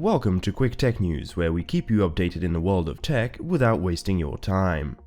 Welcome to Quick Tech News, where we keep you updated in the world of tech without wasting your time.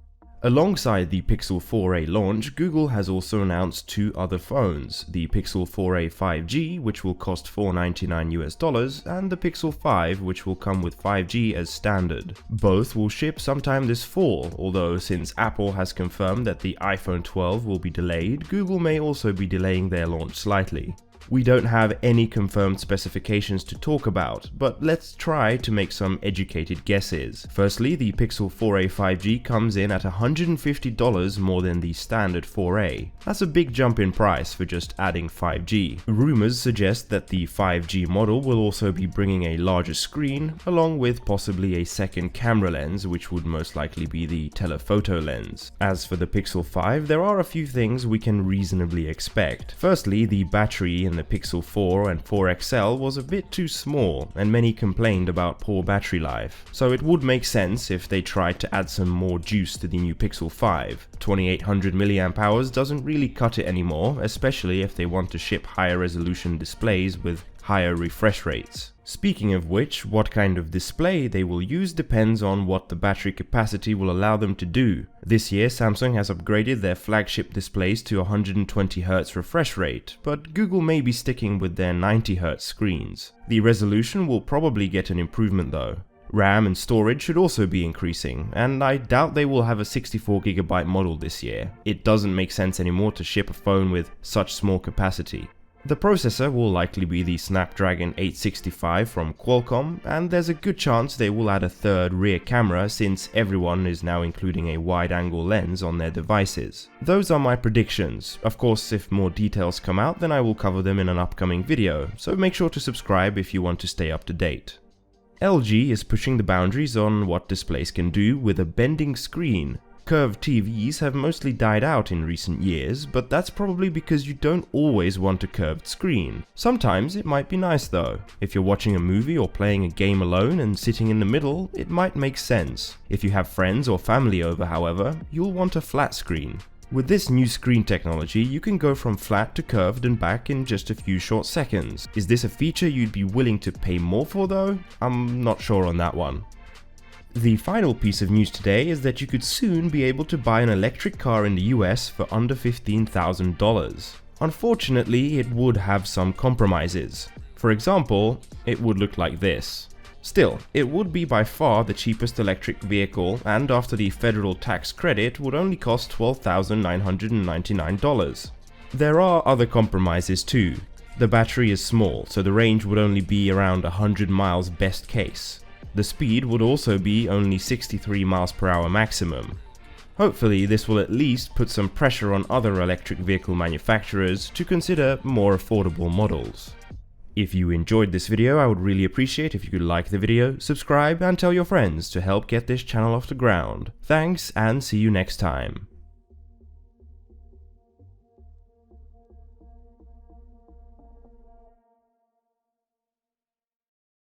Alongside the Pixel 4a launch, Google has also announced two other phones, the Pixel 4a 5G, which will cost $499 and the Pixel 5, which will come with 5G as standard. Both will ship sometime this fall, although since Apple has confirmed that the iPhone 12 will be delayed, Google may also be delaying their launch slightly. We don't have any confirmed specifications to talk about, but let's try to make some educated guesses. Firstly, the Pixel 4a 5G comes in at $150 more than the standard 4a. That's a big jump in price for just adding 5G. Rumors suggest that the 5G model will also be bringing a larger screen, along with possibly a second camera lens, which would most likely be the telephoto lens. As for the Pixel 5, there are a few things we can reasonably expect. Firstly, the battery in the Pixel 4 and 4 XL was a bit too small, and many complained about poor battery life. So it would make sense if they tried to add some more juice to the new Pixel 5. 2800 mAh doesn't really cut it anymore, especially if they want to ship higher resolution displays with higher refresh rates. Speaking of which, what kind of display they will use depends on what the battery capacity will allow them to do. This year, Samsung has upgraded their flagship displays to 120Hz refresh rate, but Google may be sticking with their 90Hz screens. The resolution will probably get an improvement though. RAM and storage should also be increasing, and I doubt they will have a 64GB model this year. It doesn't make sense anymore to ship a phone with such small capacity. The processor will likely be the Snapdragon 865 from Qualcomm, and there's a good chance they will add a third rear camera since everyone is now including a wide-angle lens on their devices. Those are my predictions. Of course, if more details come out, then I will cover them in an upcoming video, so make sure to subscribe if you want to stay up to date. LG is pushing the boundaries on what displays can do with a bending screen. Curved TVs have mostly died out in recent years, but that's probably because you don't always want a curved screen. Sometimes it might be nice though. If you're watching a movie or playing a game alone and sitting in the middle, it might make sense. If you have friends or family over, however, you'll want a flat screen. With this new screen technology, you can go from flat to curved and back in just a few short seconds. Is this a feature you'd be willing to pay more for though? I'm not sure on that one. The final piece of news today is that you could soon be able to buy an electric car in the US for under $15,000. Unfortunately, it would have some compromises. For example, it would look like this. Still, it would be by far the cheapest electric vehicle, and after the federal tax credit would only cost $12,999. There are other compromises too. The battery is small, so the range would only be around 100 miles best case. The speed would also be only 63 miles per hour maximum. Hopefully this will at least put some pressure on other electric vehicle manufacturers to consider more affordable models. If you enjoyed this video, I would really appreciate if you could like the video, subscribe and tell your friends to help get this channel off the ground. Thanks and see you next time.